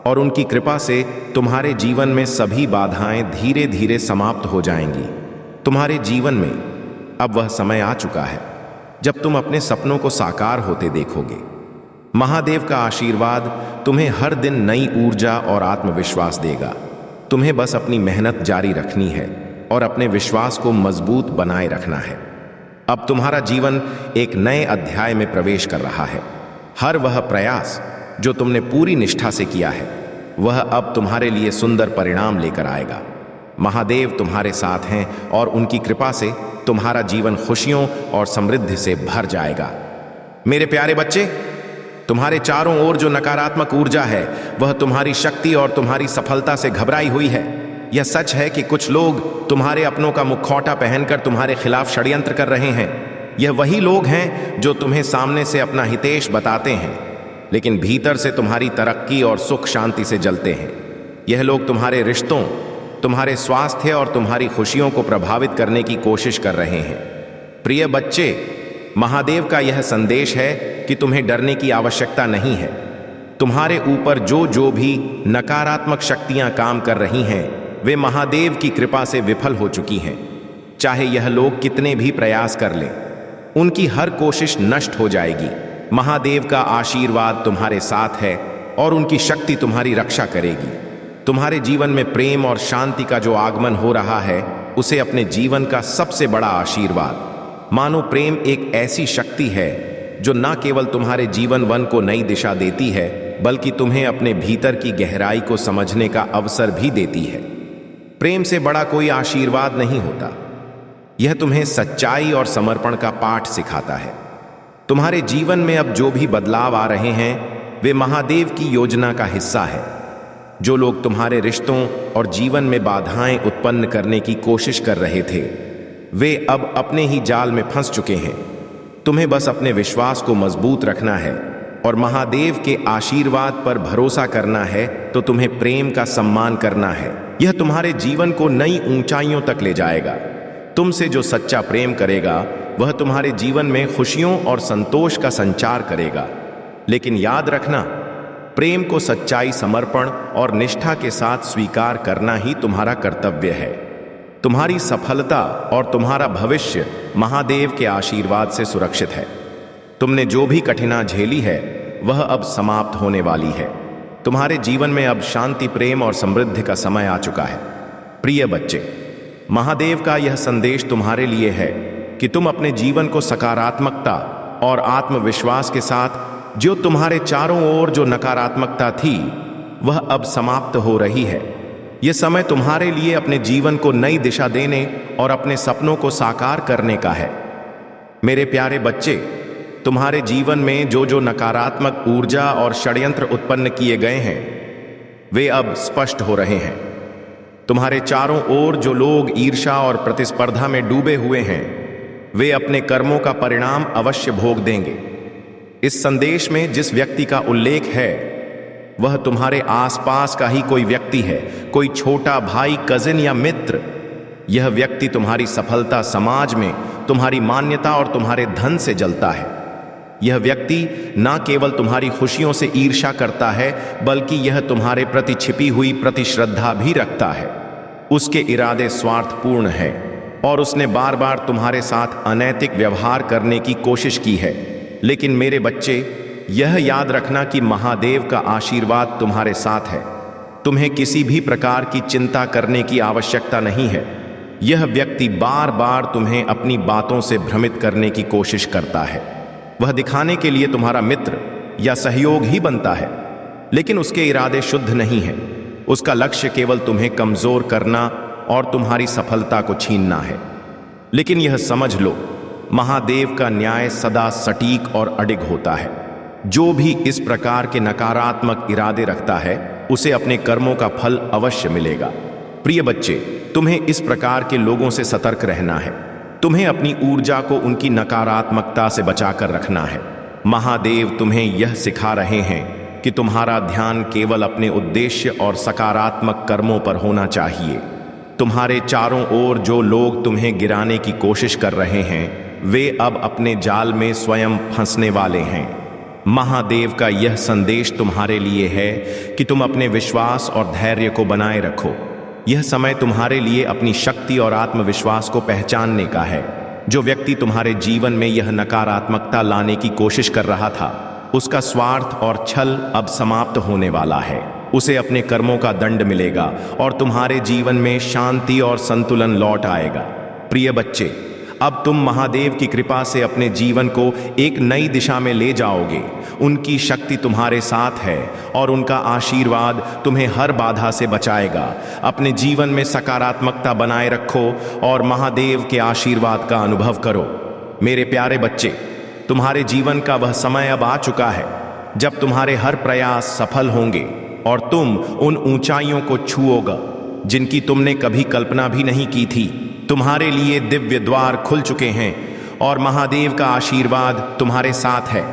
और उनकी कृपा से तुम्हारे जीवन में सभी बाधाएं धीरे धीरे समाप्त हो जाएंगी। तुम्हारे जीवन में अब वह समय आ चुका है जब तुम अपने सपनों को साकार होते देखोगे। महादेव का आशीर्वाद तुम्हें हर दिन नई ऊर्जा और आत्मविश्वास देगा। तुम्हें बस अपनी मेहनत जारी रखनी है और अपने विश्वास को मजबूत बनाए रखना है। अब तुम्हारा जीवन एक नए अध्याय में प्रवेश कर रहा है। हर वह प्रयास जो तुमने पूरी निष्ठा से किया है, वह अब तुम्हारे लिए सुंदर परिणाम लेकर आएगा। महादेव तुम्हारे साथ हैं और उनकी कृपा से तुम्हारा जीवन खुशियों और समृद्धि से भर जाएगा। मेरे प्यारे बच्चे, तुम्हारे चारों ओर जो नकारात्मक ऊर्जा है, वह तुम्हारी शक्ति और तुम्हारी सफलता से घबराई हुई है। यह सच है कि कुछ लोग तुम्हारे अपनों का मुखौटा पहनकर तुम्हारे खिलाफ षड्यंत्र कर रहे हैं। यह वही लोग हैं जो तुम्हें सामने से अपना हितेश बताते हैं, लेकिन भीतर से तुम्हारी तरक्की और सुख शांति से जलते हैं। यह लोग तुम्हारे रिश्तों, तुम्हारे स्वास्थ्य और तुम्हारी खुशियों को प्रभावित करने की कोशिश कर रहे हैं। प्रिय बच्चे, महादेव का यह संदेश है कि तुम्हें डरने की आवश्यकता नहीं है। तुम्हारे ऊपर जो भी नकारात्मक शक्तियां काम कर रही हैं, वे महादेव की कृपा से विफल हो चुकी हैं। चाहे यह लोग कितने भी प्रयास कर लें, उनकी हर कोशिश नष्ट हो जाएगी। महादेव का आशीर्वाद तुम्हारे साथ है और उनकी शक्ति तुम्हारी रक्षा करेगी। तुम्हारे जीवन में प्रेम और शांति का जो आगमन हो रहा है, उसे अपने जीवन का सबसे बड़ा आशीर्वाद मानो। प्रेम एक ऐसी शक्ति है जो न केवल तुम्हारे जीवन वन को नई दिशा देती है, बल्कि तुम्हें अपने भीतर की गहराई को समझने का अवसर भी देती है। प्रेम से बड़ा कोई आशीर्वाद नहीं होता। यह तुम्हें सच्चाई और समर्पण का पाठ सिखाता है। तुम्हारे जीवन में अब जो भी बदलाव आ रहे हैं, वे महादेव की योजना का हिस्सा है। जो लोग तुम्हारे रिश्तों और जीवन में बाधाएं उत्पन्न करने की कोशिश कर रहे थे, वे अब अपने ही जाल में फंस चुके हैं। तुम्हें बस अपने विश्वास को मजबूत रखना है और महादेव के आशीर्वाद पर भरोसा करना है, तो तुम्हें प्रेम का सम्मान करना है। यह तुम्हारे जीवन को नई ऊंचाइयों तक ले जाएगा। तुमसे जो सच्चा प्रेम करेगा, वह तुम्हारे जीवन में खुशियों और संतोष का संचार करेगा। लेकिन याद रखना, प्रेम को सच्चाई, समर्पण और निष्ठा के साथ स्वीकार करना ही तुम्हारा कर्तव्य है। तुम्हारी सफलता और तुम्हारा भविष्य महादेव के आशीर्वाद से सुरक्षित है। तुमने जो भी कठिनाई झेली है, वह अब समाप्त होने वाली है। तुम्हारे जीवन में अब शांति, प्रेम और समृद्धि का समय आ चुका है। प्रिय बच्चे, महादेव का यह संदेश तुम्हारे लिए है कि तुम अपने जीवन को सकारात्मकता और आत्मविश्वास के साथ, जो तुम्हारे चारों ओर जो नकारात्मकता थी, वह अब समाप्त हो रही है। यह समय तुम्हारे लिए अपने जीवन को नई दिशा देने और अपने सपनों को साकार करने का है। मेरे प्यारे बच्चे, तुम्हारे जीवन में जो नकारात्मक ऊर्जा और षड्यंत्र उत्पन्न किए गए हैं, वे अब स्पष्ट हो रहे हैं। तुम्हारे चारों ओर जो लोग ईर्ष्या और प्रतिस्पर्धा में डूबे हुए हैं, वे अपने कर्मों का परिणाम अवश्य भोग देंगे। इस संदेश में जिस व्यक्ति का उल्लेख है, वह तुम्हारे आसपास का ही कोई व्यक्ति है, कोई छोटा भाई, कजिन या मित्र। यह व्यक्ति तुम्हारी सफलता, समाज में तुम्हारी मान्यता और तुम्हारे धन से जलता है। यह व्यक्ति न केवल तुम्हारी खुशियों से ईर्ष्या करता है, बल्कि यह तुम्हारे प्रति छिपी हुई प्रतिश्रद्धा भी रखता है। उसके इरादे स्वार्थपूर्ण हैं और उसने बार बार तुम्हारे साथ अनैतिक व्यवहार करने की कोशिश की है। लेकिन मेरे बच्चे, यह याद रखना कि महादेव का आशीर्वाद तुम्हारे साथ है। तुम्हें किसी भी प्रकार की चिंता करने की आवश्यकता नहीं है। यह व्यक्ति बार बार तुम्हें अपनी बातों से भ्रमित करने की कोशिश करता है। वह दिखाने के लिए तुम्हारा मित्र या सहयोग ही बनता है, लेकिन उसके इरादे शुद्ध नहीं हैं। उसका लक्ष्य केवल तुम्हें कमजोर करना और तुम्हारी सफलता को छीनना है। लेकिन यह समझ लो, महादेव का न्याय सदा सटीक और अडिग होता है। जो भी इस प्रकार के नकारात्मक इरादे रखता है, उसे अपने कर्मों का फल अवश्य मिलेगा। प्रिय बच्चे, तुम्हें इस प्रकार के लोगों से सतर्क रहना है। तुम्हें अपनी ऊर्जा को उनकी नकारात्मकता से बचाकर रखना है। महादेव तुम्हें यह सिखा रहे हैं कि तुम्हारा ध्यान केवल अपने उद्देश्य और सकारात्मक कर्मों पर होना चाहिए। तुम्हारे चारों ओर जो लोग तुम्हें गिराने की कोशिश कर रहे हैं, वे अब अपने जाल में स्वयं फंसने वाले हैं। महादेव का यह संदेश तुम्हारे लिए है कि तुम अपने विश्वास और धैर्य को बनाए रखो। यह समय तुम्हारे लिए अपनी शक्ति और आत्मविश्वास को पहचानने का है। जो व्यक्ति तुम्हारे जीवन में यह नकारात्मकता लाने की कोशिश कर रहा था, उसका स्वार्थ और छल अब समाप्त होने वाला है। उसे अपने कर्मों का दंड मिलेगा और तुम्हारे जीवन में शांति और संतुलन लौट आएगा। प्रिय बच्चे, अब तुम महादेव की कृपा से अपने जीवन को एक नई दिशा में ले जाओगे। उनकी शक्ति तुम्हारे साथ है और उनका आशीर्वाद तुम्हें हर बाधा से बचाएगा। अपने जीवन में सकारात्मकता बनाए रखो और महादेव के आशीर्वाद का अनुभव करो। मेरे प्यारे बच्चे, तुम्हारे जीवन का वह समय अब आ चुका है जब तुम्हारे हर प्रयास सफल होंगे और तुम उन ऊंचाइयों को छूओगे जिनकी तुमने कभी कल्पना भी नहीं की थी। तुम्हारे लिए दिव्य द्वार खुल चुके हैं और महादेव का आशीर्वाद तुम्हारे साथ है।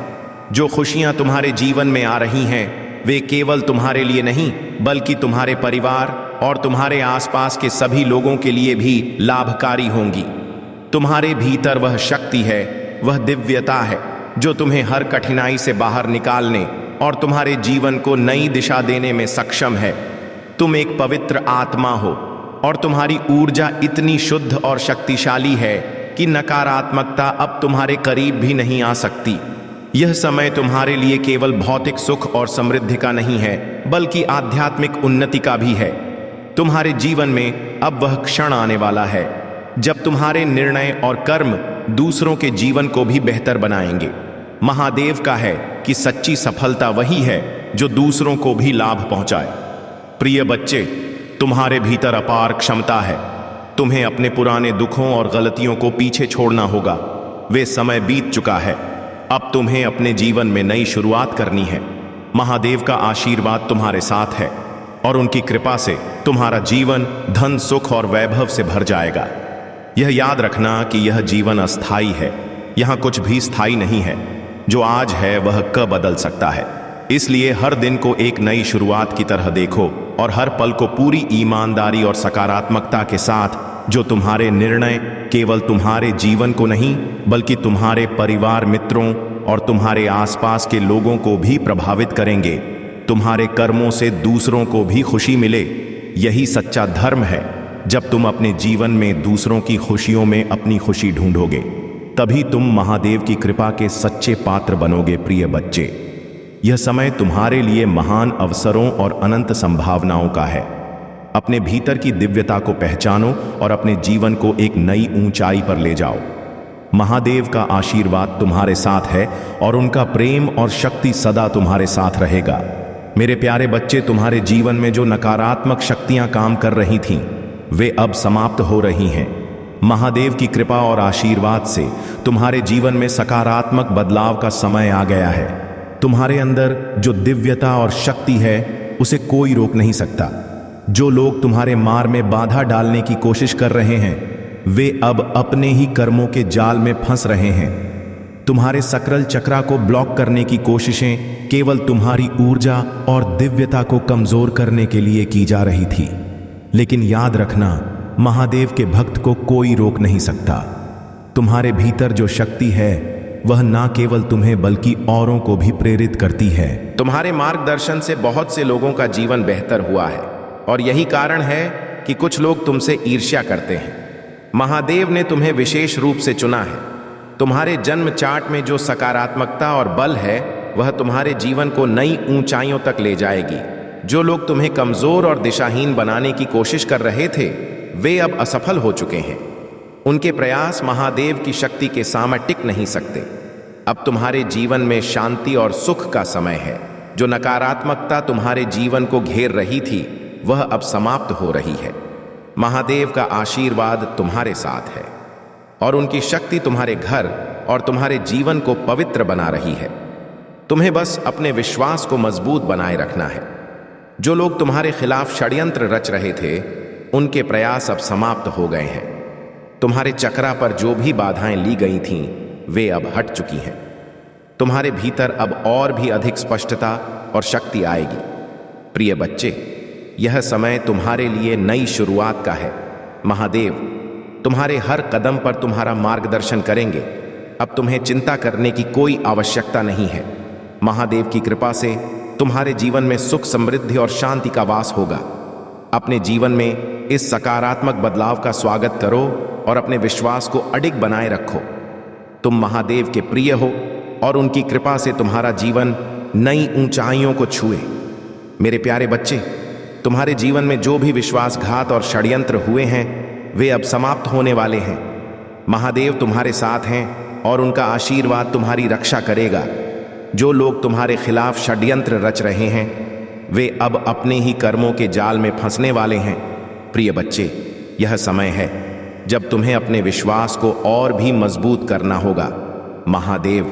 जो खुशियां तुम्हारे जीवन में आ रही हैं वे केवल तुम्हारे लिए नहीं बल्कि तुम्हारे परिवार और तुम्हारे आसपास के सभी लोगों के लिए भी लाभकारी होंगी। तुम्हारे भीतर वह शक्ति है, वह दिव्यता है जो तुम्हें हर कठिनाई से बाहर निकालने और तुम्हारे जीवन को नई दिशा देने में सक्षम है। तुम एक पवित्र आत्मा हो और तुम्हारी ऊर्जा इतनी शुद्ध और शक्तिशाली है कि नकारात्मकता अब तुम्हारे करीब भी नहीं आ सकती। यह समय तुम्हारे लिए केवल भौतिक सुख और समृद्धि का नहीं है बल्कि आध्यात्मिक उन्नति का भी है। तुम्हारे जीवन में अब वह क्षण आने वाला है जब तुम्हारे निर्णय और कर्म दूसरों के जीवन को भी बेहतर बनाएंगे। महादेव का है कि सच्ची सफलता वही है जो दूसरों को भी लाभ पहुंचाए। प्रिय बच्चे, तुम्हारे भीतर अपार क्षमता है। तुम्हें अपने पुराने दुखों और गलतियों को पीछे छोड़ना होगा। वे समय बीत चुका है। अब तुम्हें अपने जीवन में नई शुरुआत करनी है। महादेव का आशीर्वाद तुम्हारे साथ है और उनकी कृपा से तुम्हारा जीवन धन, सुख और वैभव से भर जाएगा। यह याद रखना कि यह जीवन अस्थाई है। यहाँ कुछ भी स्थायी नहीं है। जो आज है वह कब बदल सकता है। इसलिए हर दिन को एक नई शुरुआत की तरह देखो और हर पल को पूरी ईमानदारी और सकारात्मकता के साथ, जो तुम्हारे निर्णय केवल तुम्हारे जीवन को नहीं बल्कि तुम्हारे परिवार, मित्रों और तुम्हारे आसपास के लोगों को भी प्रभावित करेंगे। तुम्हारे कर्मों से दूसरों को भी खुशी मिले। यही सच्चा धर्म है। जब तुम अपने जीवन में दूसरों की खुशियों में अपनी खुशी ढूंढोगे तभी तुम महादेव की कृपा के सच्चे पात्र बनोगे। प्रिय बच्चे, यह समय तुम्हारे लिए महान अवसरों और अनंत संभावनाओं का है। अपने भीतर की दिव्यता को पहचानो और अपने जीवन को एक नई ऊंचाई पर ले जाओ। महादेव का आशीर्वाद तुम्हारे साथ है और उनका प्रेम और शक्ति सदा तुम्हारे साथ रहेगा। मेरे प्यारे बच्चे, तुम्हारे जीवन में जो नकारात्मक शक्तियां काम कर रही थीं वे अब समाप्त हो रही हैं। महादेव की कृपा और आशीर्वाद से तुम्हारे जीवन में सकारात्मक बदलाव का समय आ गया है। तुम्हारे अंदर जो दिव्यता और शक्ति है उसे कोई रोक नहीं सकता। जो लोग तुम्हारे मार्ग में बाधा डालने की कोशिश कर रहे हैं वे अब अपने ही कर्मों के जाल में फंस रहे हैं। तुम्हारे सकल चक्रा को ब्लॉक करने की कोशिशें केवल तुम्हारी ऊर्जा और दिव्यता को कमजोर करने के लिए की जा रही थी। लेकिन याद रखना, महादेव के भक्त को कोई रोक नहीं सकता। तुम्हारे भीतर जो शक्ति है वह ना केवल तुम्हें बल्कि औरों को भी प्रेरित करती है। तुम्हारे मार्गदर्शन से बहुत से लोगों का जीवन बेहतर हुआ है और यही कारण है कि कुछ लोग तुमसे ईर्ष्या करते हैं। महादेव ने तुम्हें विशेष रूप से चुना है। तुम्हारे जन्म चार्ट में जो सकारात्मकता और बल है वह तुम्हारे जीवन को नई ऊंचाइयों तक ले जाएगी। जो लोग तुम्हें कमजोर और दिशाहीन बनाने की कोशिश कर रहे थे वे अब असफल हो चुके हैं। उनके प्रयास महादेव की शक्ति के सामने टिक नहीं सकते। अब तुम्हारे जीवन में शांति और सुख का समय है। जो नकारात्मकता तुम्हारे जीवन को घेर रही थी वह अब समाप्त हो रही है। महादेव का आशीर्वाद तुम्हारे साथ है और उनकी शक्ति तुम्हारे घर और तुम्हारे जीवन को पवित्र बना रही है। तुम्हें बस अपने विश्वास को मजबूत बनाए रखना है। जो लोग तुम्हारे खिलाफ षड्यंत्र रच रहे थे उनके प्रयास अब समाप्त हो गए हैं। तुम्हारे चक्रा पर जो भी बाधाएं ली गई थीं वे अब हट चुकी हैं। तुम्हारे भीतर अब और भी अधिक स्पष्टता और शक्ति आएगी। प्रिय बच्चे, यह समय तुम्हारे लिए नई शुरुआत का है। महादेव तुम्हारे हर कदम पर तुम्हारा मार्गदर्शन करेंगे। अब तुम्हें चिंता करने की कोई आवश्यकता नहीं है। महादेव की कृपा से तुम्हारे जीवन में सुख, समृद्धि और शांति का वास होगा। अपने जीवन में इस सकारात्मक बदलाव का स्वागत करो और अपने विश्वास को अडिग बनाए रखो। तुम महादेव के प्रिय हो और उनकी कृपा से तुम्हारा जीवन नई ऊंचाइयों को छुए। मेरे प्यारे बच्चे, तुम्हारे जीवन में जो भी विश्वासघात और षड्यंत्र हुए हैं वे अब समाप्त होने वाले हैं। महादेव तुम्हारे साथ हैं और उनका आशीर्वाद तुम्हारी रक्षा करेगा। जो लोग तुम्हारे खिलाफ षड्यंत्र रच रहे हैं वे अब अपने ही कर्मों के जाल में फंसने वाले हैं। प्रिय बच्चे, यह समय है जब तुम्हें अपने विश्वास को और भी मजबूत करना होगा। महादेव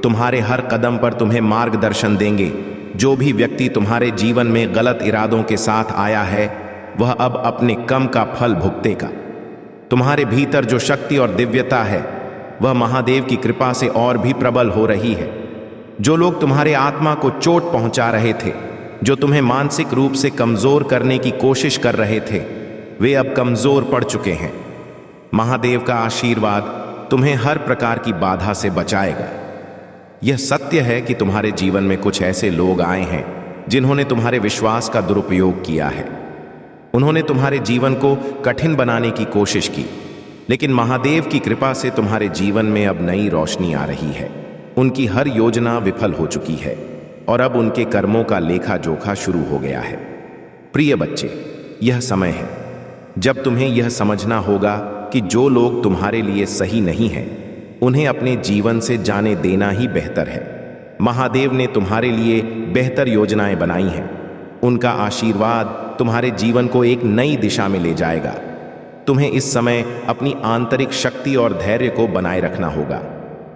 तुम्हारे हर कदम पर तुम्हें मार्गदर्शन देंगे। जो भी व्यक्ति तुम्हारे जीवन में गलत इरादों के साथ आया है वह अब अपने कर्म का फल भुगतेगा। तुम्हारे भीतर जो शक्ति और दिव्यता है वह महादेव की कृपा से और भी प्रबल हो रही है। जो लोग तुम्हारे आत्मा को चोट पहुंचा रहे थे, जो तुम्हें मानसिक रूप से कमजोर करने की कोशिश कर रहे थे, वे अब कमजोर पड़ चुके हैं। महादेव का आशीर्वाद तुम्हें हर प्रकार की बाधा से बचाएगा। यह सत्य है कि तुम्हारे जीवन में कुछ ऐसे लोग आए हैं जिन्होंने तुम्हारे विश्वास का दुरुपयोग किया है। उन्होंने तुम्हारे जीवन को कठिन बनाने की कोशिश की, लेकिन महादेव की कृपा से तुम्हारे जीवन में अब नई रोशनी आ रही है। उनकी हर योजना विफल हो चुकी है और अब उनके कर्मों का लेखा जोखा शुरू हो गया है। प्रिय बच्चे, यह समय है जब तुम्हें यह समझना होगा कि जो लोग तुम्हारे लिए सही नहीं हैं उन्हें अपने जीवन से जाने देना ही बेहतर है। महादेव ने तुम्हारे लिए बेहतर योजनाएं बनाई हैं। उनका आशीर्वाद तुम्हारे जीवन को एक नई दिशा में ले जाएगा। तुम्हें इस समय अपनी आंतरिक शक्ति और धैर्य को बनाए रखना होगा।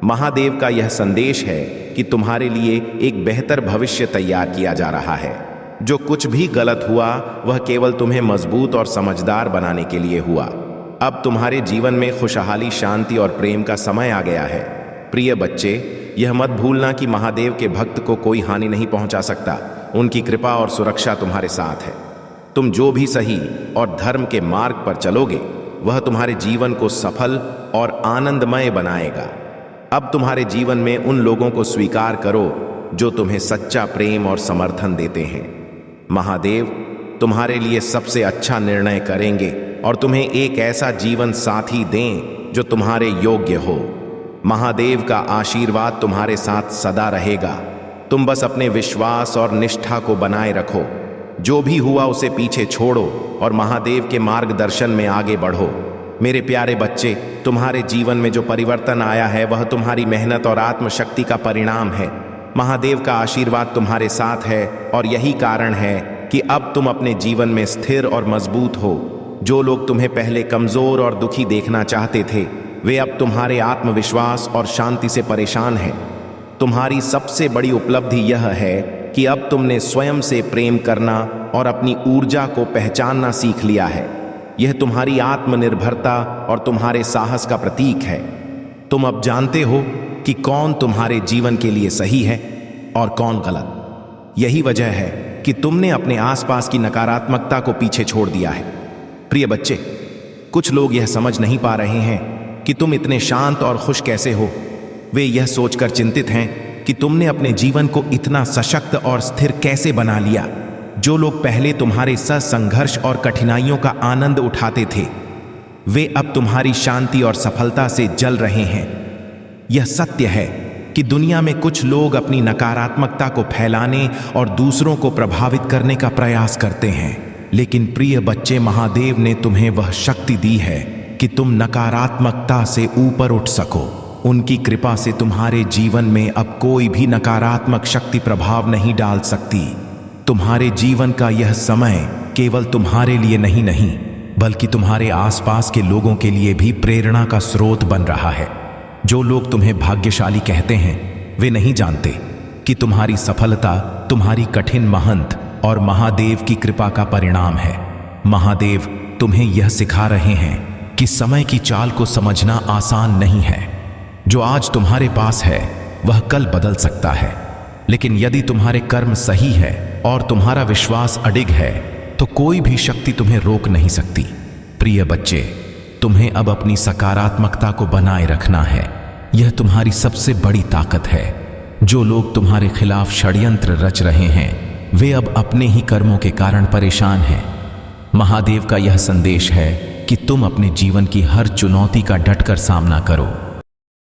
महादेव का यह संदेश है कि तुम्हारे लिए एक बेहतर भविष्य तैयार किया जा रहा है। जो कुछ भी गलत हुआ वह केवल तुम्हें मजबूत और समझदार बनाने के लिए हुआ। अब तुम्हारे जीवन में खुशहाली, शांति और प्रेम का समय आ गया है। प्रिय बच्चे, यह मत भूलना कि महादेव के भक्त को कोई हानि नहीं पहुंचा सकता। उनकी कृपा और सुरक्षा तुम्हारे साथ है। तुम जो भी सही और धर्म के मार्ग पर चलोगे वह तुम्हारे जीवन को सफल और आनंदमय बनाएगा। अब तुम्हारे जीवन में उन लोगों को स्वीकार करो जो तुम्हें सच्चा प्रेम और समर्थन देते हैं। महादेव तुम्हारे लिए सबसे अच्छा निर्णय करेंगे और तुम्हें एक ऐसा जीवन साथी दें जो तुम्हारे योग्य हो। महादेव का आशीर्वाद तुम्हारे साथ सदा रहेगा। तुम बस अपने विश्वास और निष्ठा को बनाए रखो। जो भी हुआ उसे पीछे छोड़ो और महादेव के मार्गदर्शन में आगे बढ़ो। मेरे प्यारे बच्चे, तुम्हारे जीवन में जो परिवर्तन आया है वह तुम्हारी मेहनत और आत्मशक्ति का परिणाम है। महादेव का आशीर्वाद तुम्हारे साथ है और यही कारण है कि अब तुम अपने जीवन में स्थिर और मजबूत हो। जो लोग तुम्हें पहले कमजोर और दुखी देखना चाहते थे वे अब तुम्हारे आत्मविश्वास और शांति से परेशान हैं। तुम्हारी सबसे बड़ी उपलब्धि यह है कि अब तुमने स्वयं से प्रेम करना और अपनी ऊर्जा को पहचानना सीख लिया है। यह तुम्हारी आत्मनिर्भरता और तुम्हारे साहस का प्रतीक है। तुम अब जानते हो कि कौन तुम्हारे जीवन के लिए सही है और कौन गलत। यही वजह है कि तुमने अपने आसपास की नकारात्मकता को पीछे छोड़ दिया है। प्रिय बच्चे, कुछ लोग यह समझ नहीं पा रहे हैं कि तुम इतने शांत और खुश कैसे हो। वे यह सोचकर चिंतित हैं कि तुमने अपने जीवन को इतना सशक्त और स्थिर कैसे बना लिया। जो लोग पहले तुम्हारे संघर्ष और कठिनाइयों का आनंद उठाते थे वे अब तुम्हारी शांति और सफलता से जल रहे हैं। यह सत्य है कि दुनिया में कुछ लोग अपनी नकारात्मकता को फैलाने और दूसरों को प्रभावित करने का प्रयास करते हैं, लेकिन प्रिय बच्चे, महादेव ने तुम्हें वह शक्ति दी है कि तुम नकारात्मकता से ऊपर उठ सको। उनकी कृपा से तुम्हारे जीवन में अब कोई भी नकारात्मक शक्ति प्रभाव नहीं डाल सकती। तुम्हारे जीवन का यह समय केवल तुम्हारे लिए नहीं बल्कि तुम्हारे आसपास के लोगों के लिए भी प्रेरणा का स्रोत बन रहा है। जो लोग तुम्हें भाग्यशाली कहते हैं वे नहीं जानते कि तुम्हारी सफलता तुम्हारी कठिन मेहनत और महादेव की कृपा का परिणाम है। महादेव तुम्हें यह सिखा रहे हैं कि समय की चाल को समझना आसान नहीं है। जो आज तुम्हारे पास है वह कल बदल सकता है, लेकिन यदि तुम्हारे कर्म सही है और तुम्हारा विश्वास अडिग है तो कोई भी शक्ति तुम्हें रोक नहीं सकती। प्रिय बच्चे, तुम्हें अब अपनी सकारात्मकता को बनाए रखना है। यह तुम्हारी सबसे बड़ी ताकत है। जो लोग तुम्हारे खिलाफ षड्यंत्र रच रहे हैं वे अब अपने ही कर्मों के कारण परेशान हैं। महादेव का यह संदेश है कि तुम अपने जीवन की हर चुनौती का डटकर सामना करो।